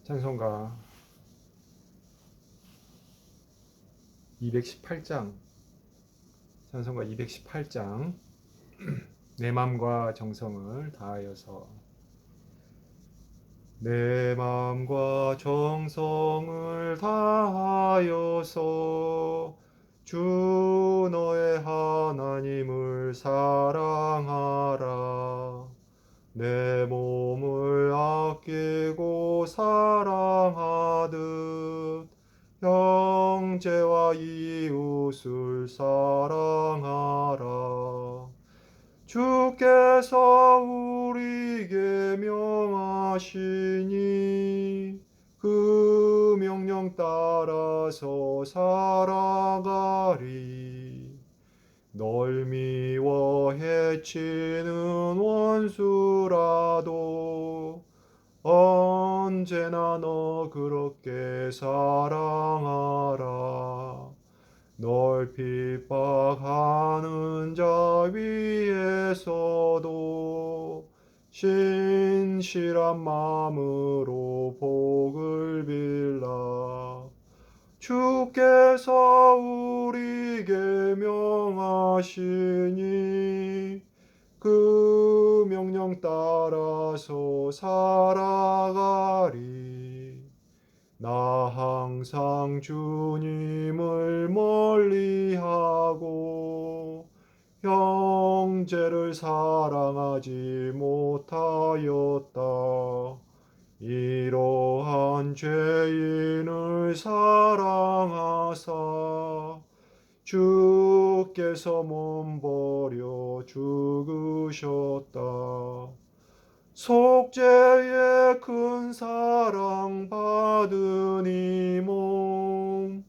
찬송가 218장, 찬송가 218장, 내 맘과 정성을 다하여서. 내 맘과 정성을 다하여서 주 너의 하나님을 사랑하라. 내 몸을 아끼고 사랑하듯 형제와 이웃을 사랑하라. 주께서 우리에게 명하시니 그 명령 따라서 살아가리. 널 미워 해치는 원수라도 언제나 너 그렇게 사랑하라. 널 핍박하는 자 위에서도 신실한 마음으로 복을 빌라. 주께서 우리에게 명하시니 그 명령 따라서 살아가리. 나 항상 주님을 멀리하고 형제를 사랑하지 못하였다. 이러한 죄인을 사랑하사 주께서 몸버려 죽으셨다. 속죄의 큰 사랑 받은 이 몸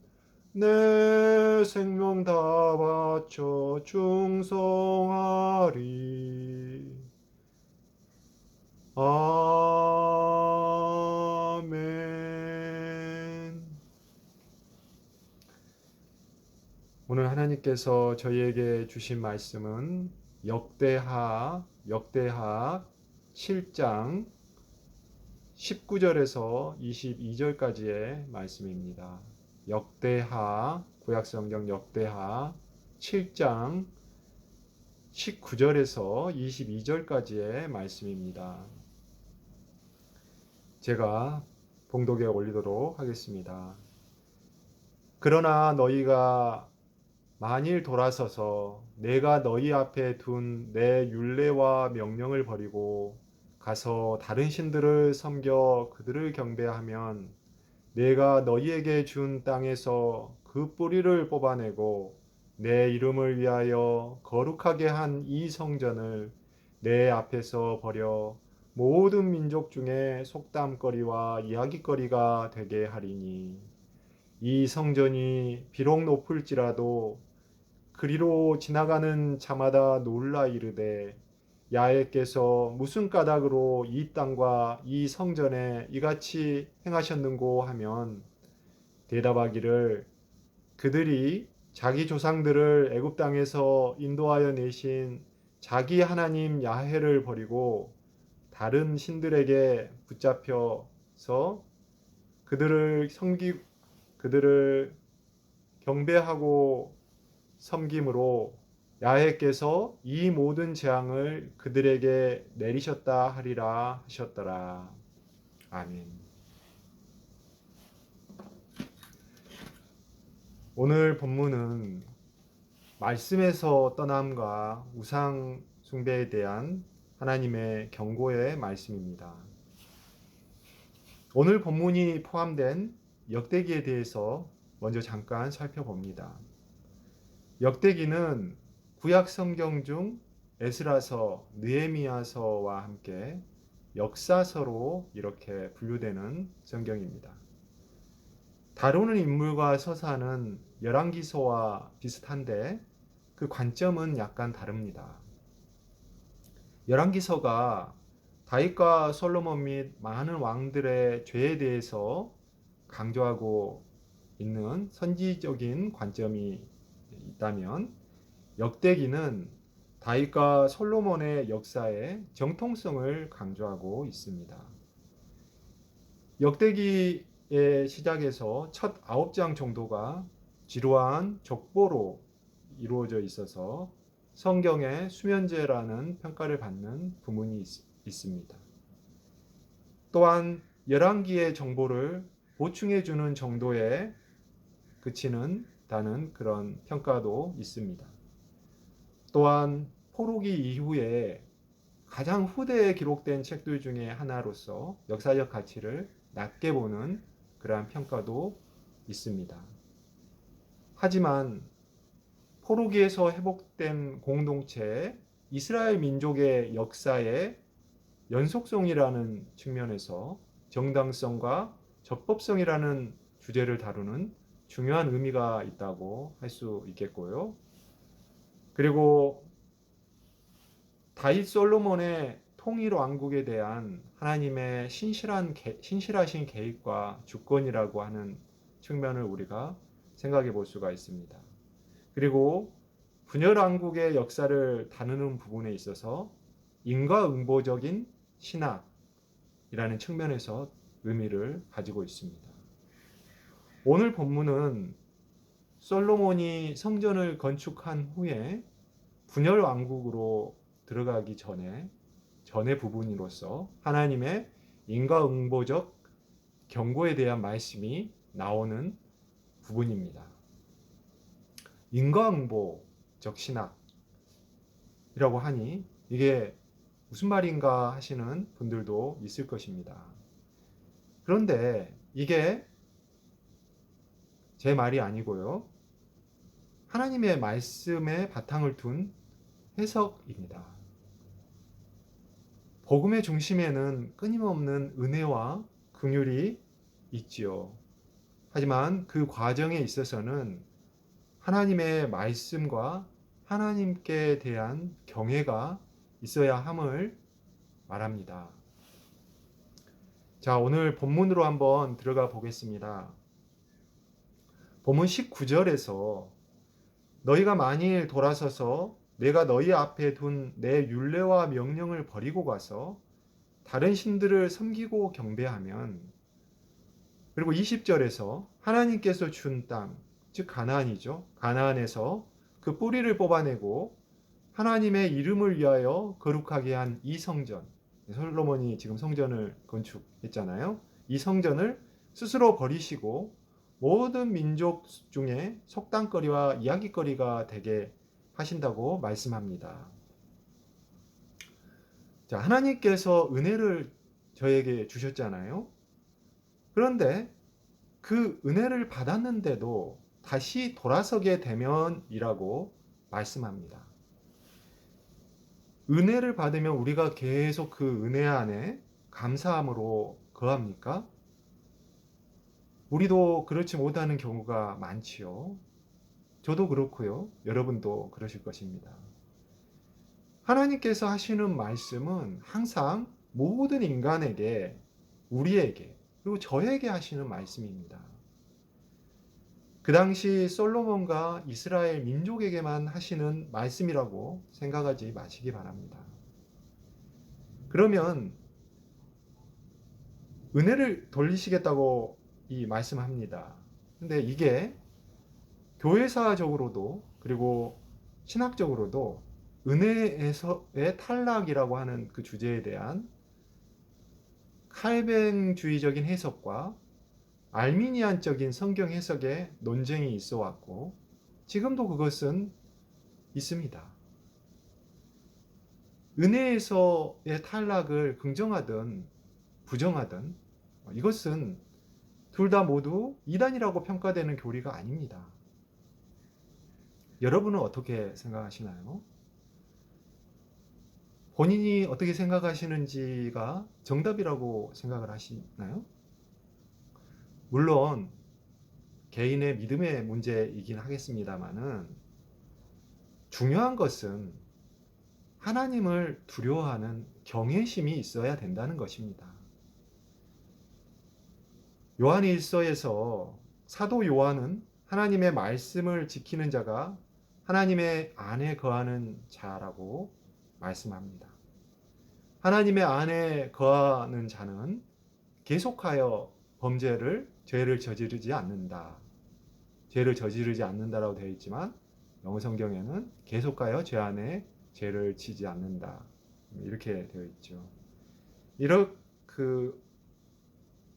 내 생명 다 바쳐 충성하리. 아멘. 오늘 하나님께서 저희에게 주신 말씀은 역대하 7장 19절에서 22절까지의 말씀입니다. 역대하, 구약성경 역대하 7장 19절에서 22절까지의 말씀입니다. 제가 봉독에 올리도록 하겠습니다. 그러나 너희가 만일 돌아서서 내가 너희 앞에 둔 내 율례와 명령을 버리고 가서 다른 신들을 섬겨 그들을 경배하면 내가 너희에게 준 땅에서 그 뿌리를 뽑아내고 내 이름을 위하여 거룩하게 한 이 성전을 내 앞에서 버려 모든 민족 중에 속담거리와 이야기거리가 되게 하리니 이 성전이 비록 높을지라도 그리로 지나가는 자마다 놀라 이르되 야훼께서 무슨 까닭으로 이 땅과 이 성전에 이같이 행하셨는고 하면 대답하기를 그들이 자기 조상들을 애굽 땅에서 인도하여 내신 자기 하나님 야훼를 버리고 다른 신들에게 붙잡혀서 그들을 경배하고 섬김으로 야훼께서 이 모든 재앙을 그들에게 내리셨다 하리라 하셨더라. 아멘. 오늘 본문은 말씀에서 떠남과 우상 숭배에 대한 하나님의 경고의 말씀입니다. 오늘 본문이 포함된 역대기에 대해서 먼저 잠깐 살펴봅니다. 역대기는 구약 성경 중 에스라서, 느헤미야서와 함께 역사서로 이렇게 분류되는 성경입니다. 다루는 인물과 서사는 열왕기서와 비슷한데 그 관점은 약간 다릅니다. 열왕기서가 다윗과 솔로몬 및 많은 왕들의 죄에 대해서 강조하고 있는 선지적인 관점이 있다면 역대기는 다윗과 솔로몬의 역사의 정통성을 강조하고 있습니다. 역대기의 시작에서 첫 9장 정도가 지루한 족보로 이루어져 있어서 성경의 수면제라는 평가를 받는 부분이 있습니다. 또한 열왕기의 정보를 보충해 주는 정도에 그치는다는 그런 평가도 있습니다. 또한 포로기 이후에 가장 후대에 기록된 책들 중에 하나로서 역사적 가치를 낮게 보는 그러한 평가도 있습니다. 하지만 포로기에서 회복된 공동체 이스라엘 민족의 역사의 연속성이라는 측면에서 정당성과 적법성이라는 주제를 다루는 중요한 의미가 있다고 할 수 있겠고요. 그리고 다윗 솔로몬의 통일 왕국에 대한 하나님의 신실하신 계획과 주권이라고 하는 측면을 우리가 생각해 볼 수가 있습니다. 그리고 분열 왕국의 역사를 다루는 부분에 있어서 인과응보적인 신학이라는 측면에서 의미를 가지고 있습니다. 오늘 본문은 솔로몬이 성전을 건축한 후에 분열 왕국으로 들어가기 전의 부분으로서 하나님의 인과응보적 경고에 대한 말씀이 나오는 부분입니다. 인과응보적 신학이라고 하니 이게 무슨 말인가 하시는 분들도 있을 것입니다. 그런데 이게 제 말이 아니고요. 하나님의 말씀에 바탕을 둔 해석입니다. 복음의 중심에는 끊임없는 은혜와 긍휼이 있지요. 하지만 그 과정에 있어서는 하나님의 말씀과 하나님께 대한 경외가 있어야 함을 말합니다. 자, 오늘 본문으로 한번 들어가 보겠습니다. 본문 19절에서 너희가 만일 돌아서서 내가 너희 앞에 둔 내 율례와 명령을 버리고 가서 다른 신들을 섬기고 경배하면, 그리고 20절에서 하나님께서 준 땅, 즉 가나안이죠. 가나안에서 그 뿌리를 뽑아내고 하나님의 이름을 위하여 거룩하게 한 이 성전, 솔로몬이 지금 성전을 건축했잖아요. 이 성전을 스스로 버리시고 모든 민족 중에 속담거리와 이야기거리가 되게 하신다고 말씀합니다. 자, 하나님께서 은혜를 저에게 주셨잖아요. 그런데 그 은혜를 받았는데도 다시 돌아서게 되면이라고 말씀합니다. 은혜를 받으면 우리가 계속 그 은혜 안에 감사함으로 거합니까? 우리도 그렇지 못하는 경우가 많지요. 저도 그렇고요. 여러분도 그러실 것입니다. 하나님께서 하시는 말씀은 항상 모든 인간에게, 우리에게, 그리고 저에게 하시는 말씀입니다. 그 당시 솔로몬과 이스라엘 민족에게만 하시는 말씀이라고 생각하지 마시기 바랍니다. 그러면 은혜를 돌리시겠다고 이 말씀합니다. 근데 이게 교회사적으로도 그리고 신학적으로도 은혜에서의 탈락이라고 하는 그 주제에 대한 칼뱅주의적인 해석과 알미니안적인 성경 해석의 논쟁이 있어 왔고 지금도 그것은 있습니다. 은혜에서의 탈락을 긍정하든 부정하든 이것은 둘 다 모두 이단이라고 평가되는 교리가 아닙니다. 여러분은 어떻게 생각하시나요? 본인이 어떻게 생각하시는지가 정답이라고 생각을 하시나요? 물론 개인의 믿음의 문제이긴 하겠습니다만은 중요한 것은 하나님을 두려워하는 경외심이 있어야 된다는 것입니다. 요한일서에서 사도 요한은 하나님의 말씀을 지키는 자가 하나님의 안에 거하는 자라고 말씀합니다. 하나님의 안에 거하는 자는 계속하여 죄를 저지르지 않는다. 죄를 저지르지 않는다라고 되어 있지만 영어 성경에는 계속하여 죄 안에 죄를 지지 않는다. 이렇게 되어 있죠.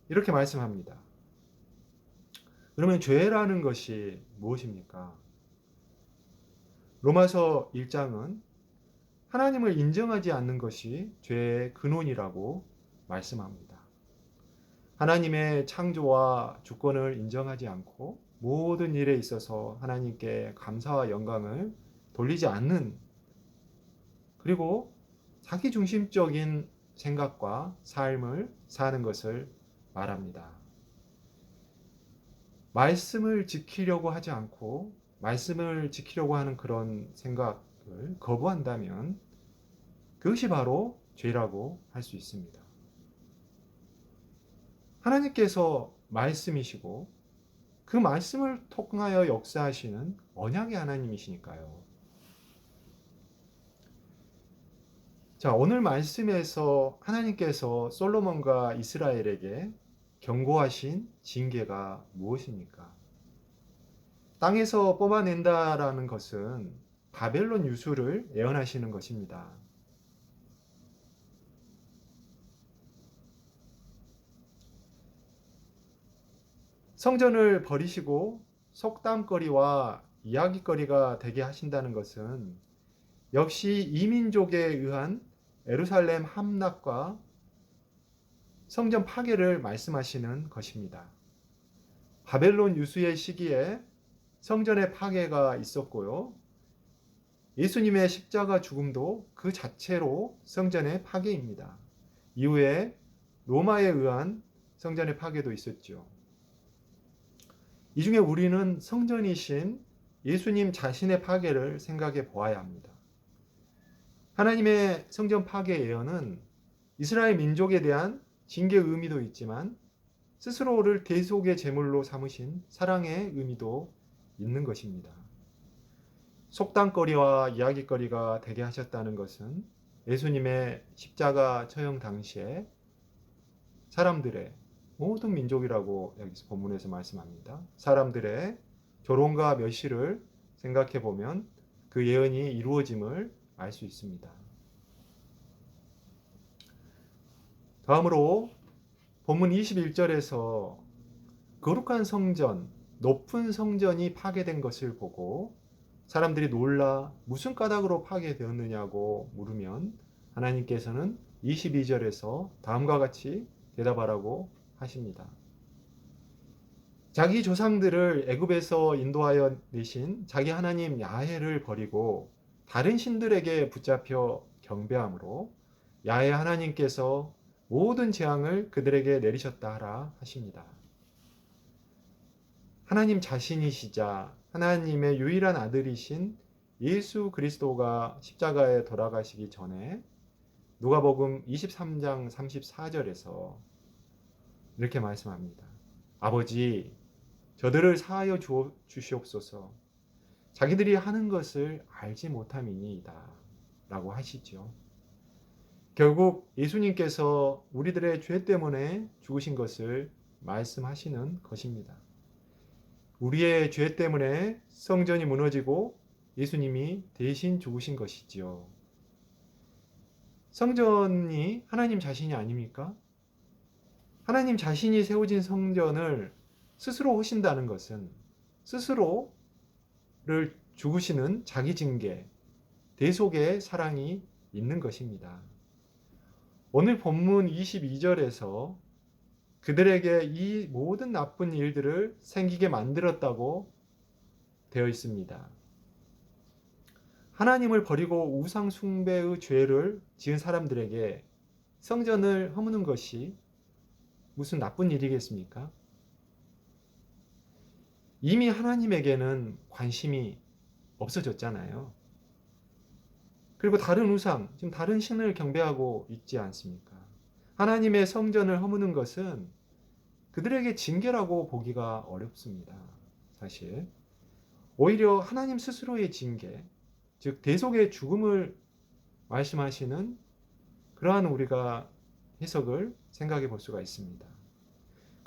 이렇게 말씀합니다. 그러면 죄라는 것이 무엇입니까? 로마서 1장은 하나님을 인정하지 않는 것이 죄의 근원이라고 말씀합니다. 하나님의 창조와 주권을 인정하지 않고 모든 일에 있어서 하나님께 감사와 영광을 돌리지 않는, 그리고 자기중심적인 생각과 삶을 사는 것을 말합니다. 말씀을 지키려고 하지 않고 말씀을 지키려고 하는 그런 생각을 거부한다면 그것이 바로 죄라고 할 수 있습니다. 하나님께서 말씀이시고 그 말씀을 통하여 역사하시는 언약의 하나님이시니까요. 자, 오늘 말씀에서 하나님께서 솔로몬과 이스라엘에게 경고하신 징계가 무엇입니까? 땅에서 뽑아낸다라는 것은 바벨론 유수를 예언하시는 것입니다. 성전을 버리시고 속담거리와 이야기거리가 되게 하신다는 것은 역시 이민족에 의한 예루살렘 함락과 성전 파괴를 말씀하시는 것입니다. 바벨론 유수의 시기에 성전의 파괴가 있었고요. 예수님의 십자가 죽음도 그 자체로 성전의 파괴입니다. 이후에 로마에 의한 성전의 파괴도 있었죠. 이 중에 우리는 성전이신 예수님 자신의 파괴를 생각해 보아야 합니다. 하나님의 성전 파괴 예언은 이스라엘 민족에 대한 징계의 의미도 있지만 스스로를 대속의 제물로 삼으신 사랑의 의미도 있는 것입니다. 속담거리와 이야기거리가 되게 하셨다는 것은 예수님의 십자가 처형 당시에 사람들의, 모든 민족이라고 여기서 본문에서 말씀합니다. 사람들의 조롱과 멸시를 생각해 보면 그 예언이 이루어짐을 알 수 있습니다. 다음으로 본문 21절에서 거룩한 성전, 높은 성전이 파괴된 것을 보고 사람들이 놀라 무슨 까닭으로 파괴되었느냐고 물으면 하나님께서는 22절에서 다음과 같이 대답하라고 하십니다. 자기 조상들을 애굽에서 인도하여 내신 자기 하나님 야훼를 버리고 다른 신들에게 붙잡혀 경배함으로 야훼 하나님께서 모든 재앙을 그들에게 내리셨다 하라 하십니다. 하나님 자신이시자 하나님의 유일한 아들이신 예수 그리스도가 십자가에 돌아가시기 전에 누가복음 23장 34절에서 이렇게 말씀합니다. 아버지, 저들을 사하여 주시옵소서. 자기들이 하는 것을 알지 못함이니이다 라고 하시죠. 결국 예수님께서 우리들의 죄 때문에 죽으신 것을 말씀하시는 것입니다. 우리의 죄 때문에 성전이 무너지고 예수님이 대신 죽으신 것이지요. 성전이 하나님 자신이 아닙니까? 하나님 자신이 세워진 성전을 스스로 하신다는 것은 스스로를 죽으시는 자기 징계, 대속의 사랑이 있는 것입니다. 오늘 본문 22절에서 그들에게 이 모든 나쁜 일들을 생기게 만들었다고 되어 있습니다. 하나님을 버리고 우상 숭배의 죄를 지은 사람들에게 성전을 허무는 것이 무슨 나쁜 일이겠습니까? 이미 하나님에게는 관심이 없어졌잖아요. 그리고 다른 우상, 지금 다른 신을 경배하고 있지 않습니까? 하나님의 성전을 허무는 것은 그들에게 징계라고 보기가 어렵습니다. 사실 오히려 하나님 스스로의 징계, 즉 대속의 죽음을 말씀하시는 그러한 우리가 해석을 생각해 볼 수가 있습니다.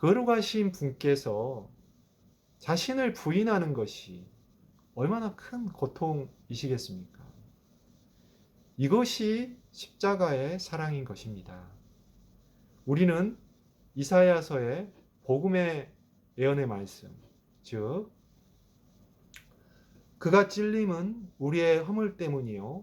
거룩하신 분께서 자신을 부인하는 것이 얼마나 큰 고통이시겠습니까? 이것이 십자가의 사랑인 것입니다. 우리는 이사야서의 복음의 예언의 말씀, 즉 그가 찔림은 우리의 허물 때문이요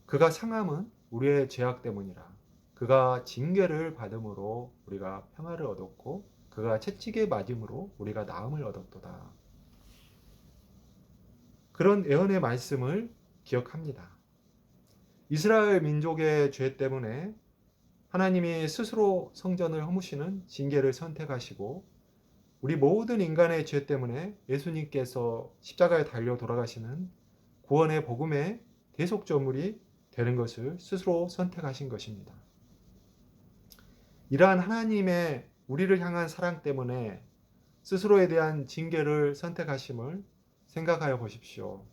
그가 상함은 우리의 죄악 때문이라. 그가 징계를 받음으로 우리가 평화를 얻었고 그가 채찍에 맞음으로 우리가 나음을 얻었도다. 그런 예언의 말씀을 기억합니다. 이스라엘 민족의 죄 때문에 하나님이 스스로 성전을 허무시는 징계를 선택하시고 우리 모든 인간의 죄 때문에 예수님께서 십자가에 달려 돌아가시는 구원의 복음의 대속조물이 되는 것을 스스로 선택하신 것입니다. 이러한 하나님의 우리를 향한 사랑 때문에 스스로에 대한 징계를 선택하심을 생각하여 보십시오.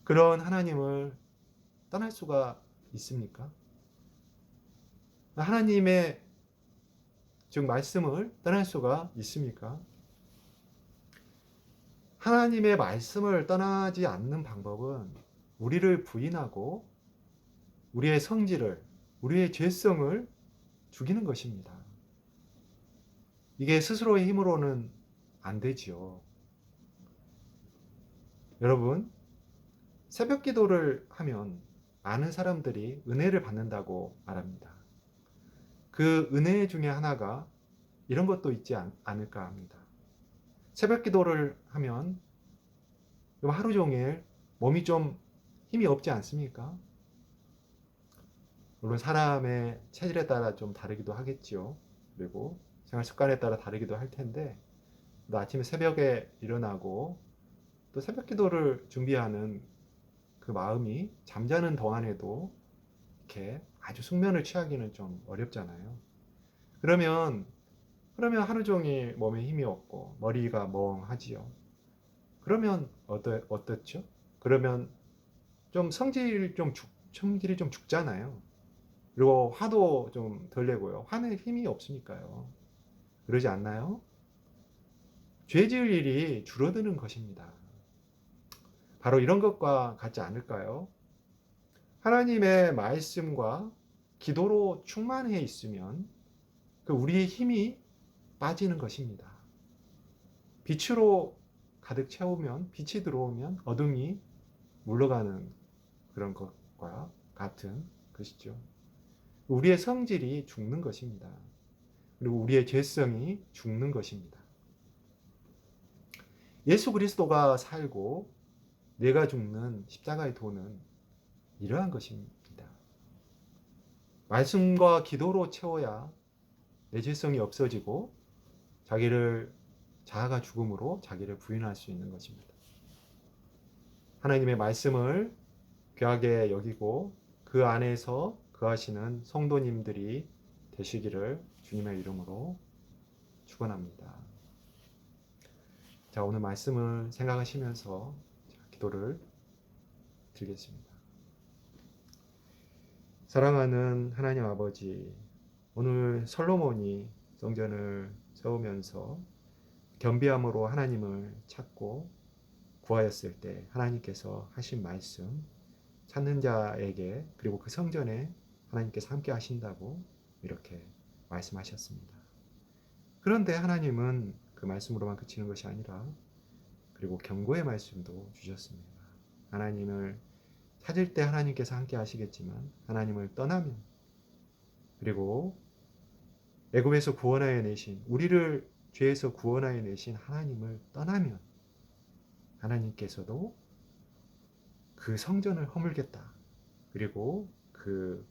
그런 하나님을 떠날 수가 있습니까? 하나님의 즉 말씀을 떠날 수가 있습니까? 하나님의 말씀을 떠나지 않는 방법은 우리를 부인하고 우리의 성질을, 우리의 죄성을 죽이는 것입니다. 이게 스스로의 힘으로는 안 되지요. 여러분, 새벽 기도를 하면 많은 사람들이 은혜를 받는다고 말합니다. 그 은혜 중에 하나가 이런 것도 있지 않을까 합니다. 새벽 기도를 하면 하루 종일 몸이 좀 힘이 없지 않습니까? 물론 사람의 체질에 따라 좀 다르기도 하겠지요. 그리고 생활 습관에 따라 다르기도 할 텐데 또 아침에 새벽에 일어나고 또 새벽 기도를 준비하는 그 마음이 잠자는 동안에도 이렇게 아주 숙면을 취하기는 좀 어렵잖아요. 그러면 하루 종일 몸에 힘이 없고 머리가 멍하지요. 그러면 어떻죠? 그러면 좀 성질이 좀 죽잖아요. 그리고 화도 좀 덜 내고요. 화낼 힘이 없으니까요. 그러지 않나요? 죄 지을 일이 줄어드는 것입니다. 바로 이런 것과 같지 않을까요? 하나님의 말씀과 기도로 충만해 있으면 그 우리의 힘이 빠지는 것입니다. 빛으로 가득 채우면 빛이 들어오면 어둠이 물러가는 그런 것과 같은 것이죠. 우리의 성질이 죽는 것입니다. 그리고 우리의 죄성이 죽는 것입니다. 예수 그리스도가 살고 내가 죽는 십자가의 도는 이러한 것입니다. 말씀과 기도로 채워야 내 죄성이 없어지고 자기를 자아가 죽음으로 자기를 부인할 수 있는 것입니다. 하나님의 말씀을 귀하게 여기고 그 안에서 거하시는 성도님들이 되시기를 주님의 이름으로 축원합니다. 자, 오늘 말씀을 생각하시면서 기도를 드리겠습니다. 사랑하는 하나님 아버지, 오늘 솔로몬이 성전을 세우면서 겸비함으로 하나님을 찾고 구하였을 때 하나님께서 하신 말씀, 찾는 자에게 그리고 그 성전에 하나님께서 함께 하신다고 이렇게 말씀하셨습니다. 그런데 하나님은 그 말씀으로만 그치는 것이 아니라 그리고 경고의 말씀도 주셨습니다. 하나님을 찾을 때 하나님께서 함께 하시겠지만 하나님을 떠나면 그리고 애굽에서 구원하여 내신 우리를 죄에서 구원하여 내신 하나님을 떠나면 하나님께서도 그 성전을 허물겠다. 그리고 그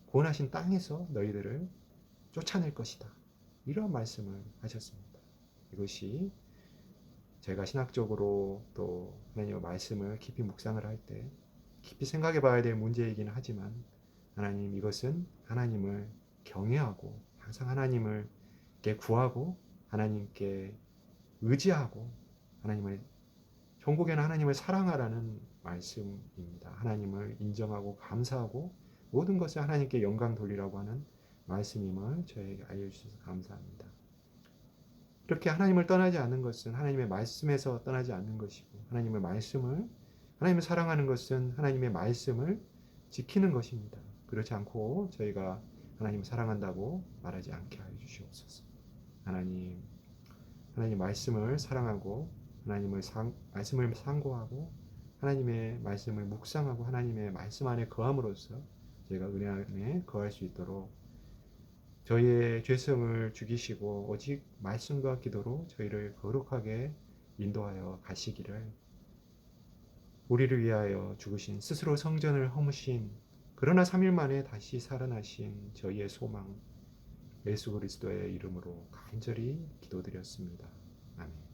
구원하신 땅에서 너희들을 쫓아낼 것이다. 이런 말씀을 하셨습니다. 이것이 제가 신학적으로 또 하나님의 말씀을 깊이 묵상을 할 때 깊이 생각해 봐야 될 문제이긴 하지만 하나님 이것은 하나님을 경외하고 항상 하나님을 구하고 하나님께 의지하고 하나님을 천국에는 하나님을 사랑하라는 말씀입니다. 하나님을 인정하고 감사하고 모든 것을 하나님께 영광 돌리라고 하는 말씀임을 저에게 알려주셔서 감사합니다. 이렇게 하나님을 떠나지 않는 것은 하나님의 말씀에서 떠나지 않는 것이고, 하나님을 사랑하는 것은 하나님의 말씀을 지키는 것입니다. 그렇지 않고 저희가 하나님을 사랑한다고 말하지 않게 하여 주시옵소서. 하나님 말씀을 사랑하고 말씀을 상고하고 하나님의 말씀을 묵상하고 하나님의 말씀 안에 거함으로써 저희가 은혜 안에 거할 수 있도록 저희의 죄성을 죽이시고 오직 말씀과 기도로 저희를 거룩하게 인도하여 가시기를, 우리를 위하여 죽으신, 스스로 성전을 허무신, 그러나 3일 만에 다시 살아나신 저희의 소망 예수 그리스도의 이름으로 간절히 기도드렸습니다. 아멘.